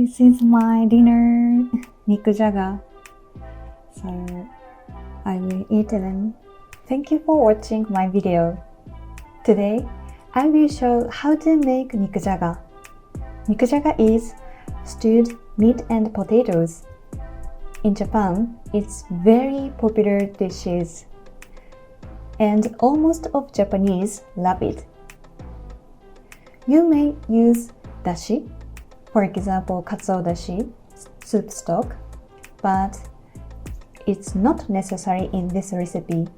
This is my dinner, Nikujaga. So I will eat them. Thank you for watching my video. Today, I will show how to make Nikujaga. Nikujaga is stewed meat and potatoes. In Japan, it's very popular dishes, and almost of Japanese love it. You may use dashi, for example, katsuo dashi, soup stock, but it's not necessary in this recipe.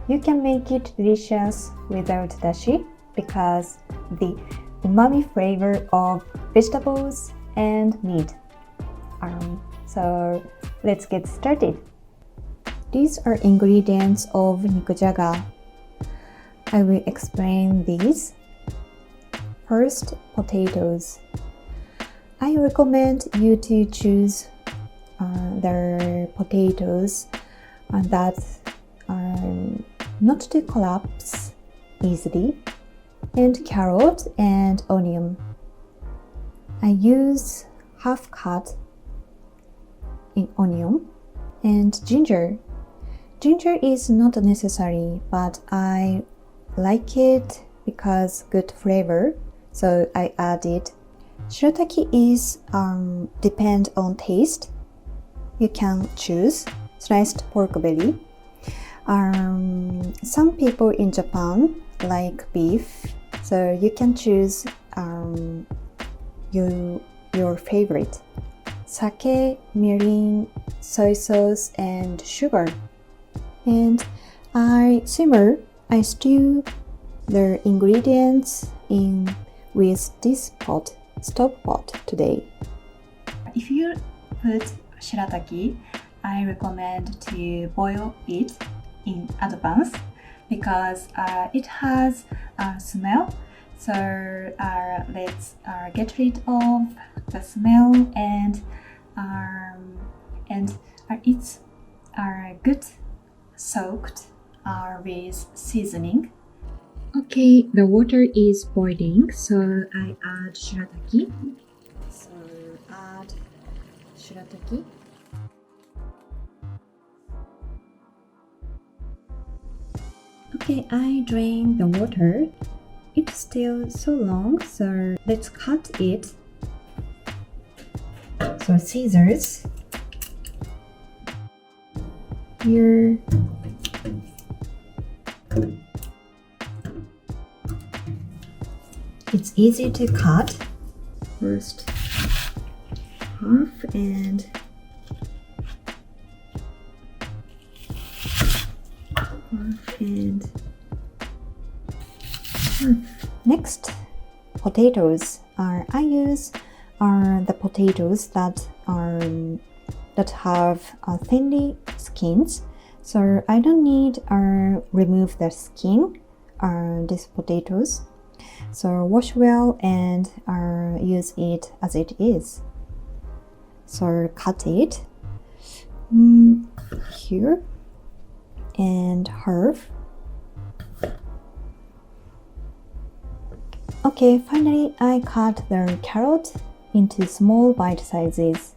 You can make it delicious without dashi because the umami flavor of vegetables and meat. So let's get started. These are ingredients of Nikujaga. I will explain these. First, potatoes. I recommend you to choose the potatoes that are not to collapse easily, and carrot and onion. I use half cut in onion and ginger. Ginger is not necessary, but I like it because good flavor, so I add it. Shirataki is depend on taste. You can choose sliced pork belly. Some people in Japan like beef, so you can choose your favorite. Sake, mirin, soy sauce, and sugar. And I stew the ingredients in with this stove pot today. If you put shirataki, I recommend to boil it in advance because it has a smell. So let's get rid of the smell and it's good soaked with seasoning. Okay, the water is boiling, so I add shirataki. So add shirataki. Okay, I drain the water. It's still so long, so let's cut it. So scissors. Here. It's easy to cut. First half and Next, potatoes. I use the potatoes that have thinly skins, so I don't need remove the skin. These potatoes, so wash well and use it as it is. So cut it here and half. Okay, finally I cut the carrot into small bite sizes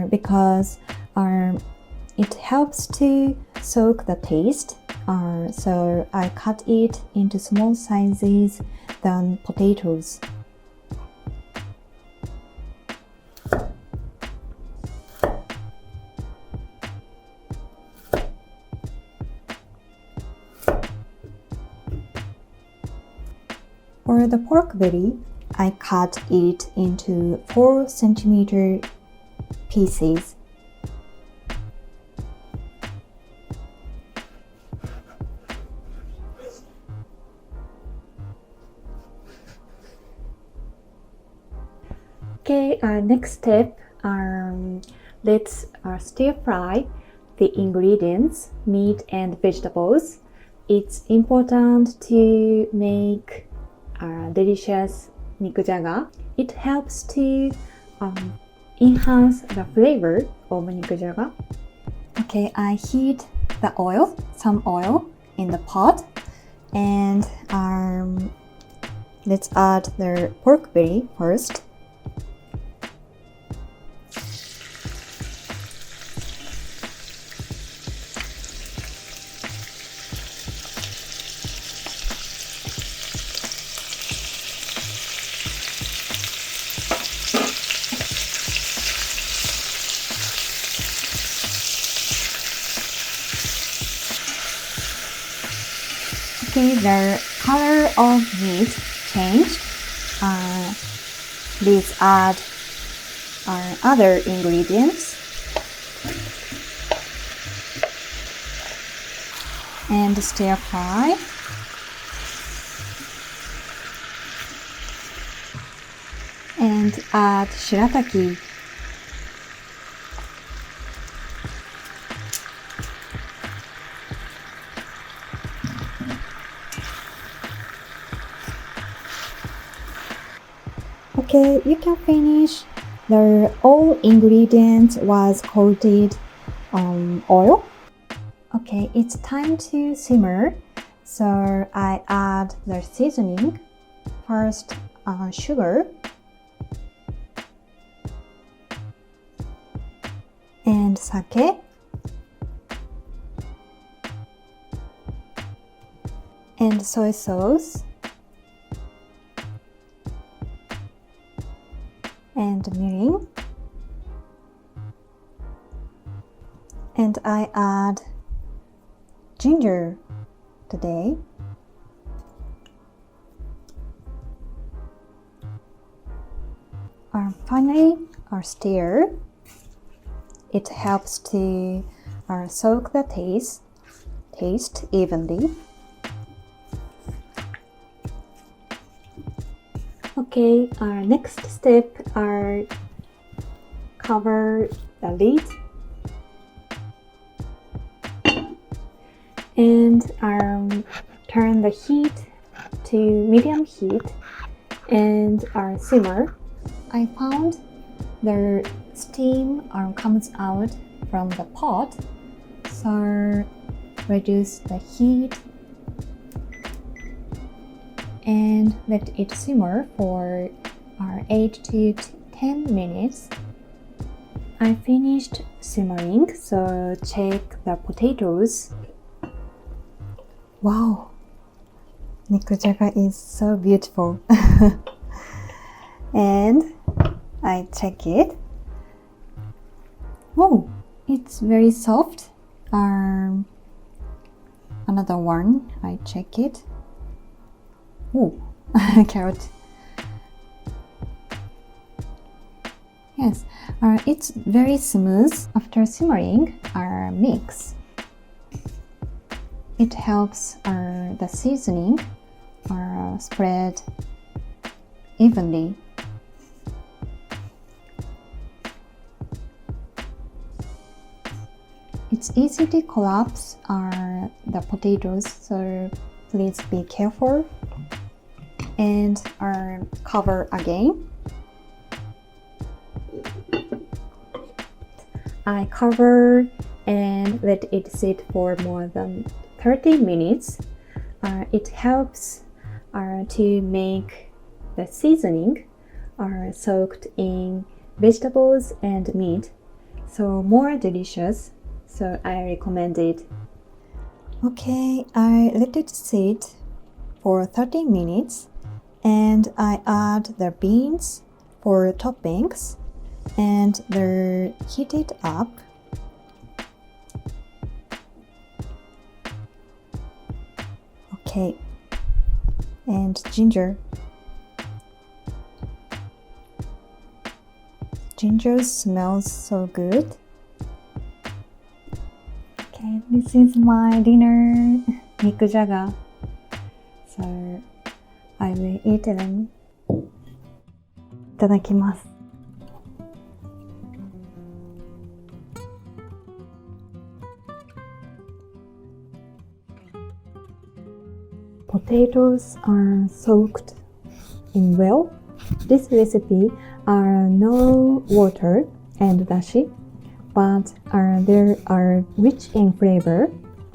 because it helps to soak the taste. So I cut it into small sizes than potatoes. For the pork belly, I cut it into 4 cm pieces. Okay, next step, let's stir fry the ingredients, meat and vegetables. It's important to make delicious Nikujaga. It helps to enhance the flavor of Nikujaga. Okay, I heat some oil in the pot, and let's add the pork belly first. see the color of meat changed. Please add other ingredients and stir fry. And add shirataki. Okay, you can finish. The all ingredients was coated on oil. Okay, it's time to simmer. So I add the seasoning. First, sugar. And sake. And soy sauce. And mirin. And I add ginger today. Finally, stir. It helps to soak the taste evenly. Okay, our next step are cover the lid and turn the heat to medium heat and simmer. I found the steam comes out from the pot, so reduce the heat and let it simmer for 8 to 10 minutes. I finished simmering, so check the potatoes. Wow, Nikujaga is so beautiful. And I check it. Oh, it's very soft. Another one, I check it. Oh, carrot. Yes, it's very smooth. After simmering, mix. It helps the seasoning spread evenly. It's easy to collapse the potatoes, so please be careful. And cover again. I cover and let it sit for more than 30 minutes. It helps to make the seasoning soaked in vegetables and meat, so more delicious. So I recommend it. Okay, I let it sit for 30 minutes and I add the beans for toppings and they're heated up. Okay, and ginger. Ginger smells so good. Okay, this is my dinner, Nikujaga. So I will eat them. いただきます。Potatoes are soaked in well. This recipe are no water and dashi, but they are rich in flavor,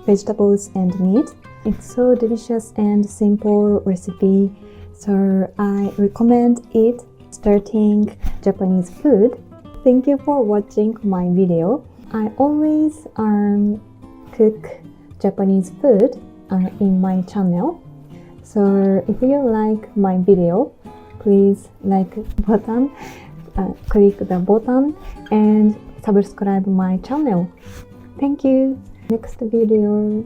vegetables and meat. It's so delicious and simple recipe, so I recommend it starting Japanese food. Thank you for watching my video. I always cook Japanese food in my channel. So if you like my video, please like button, click the button and subscribe my channel. Thank you. Next video.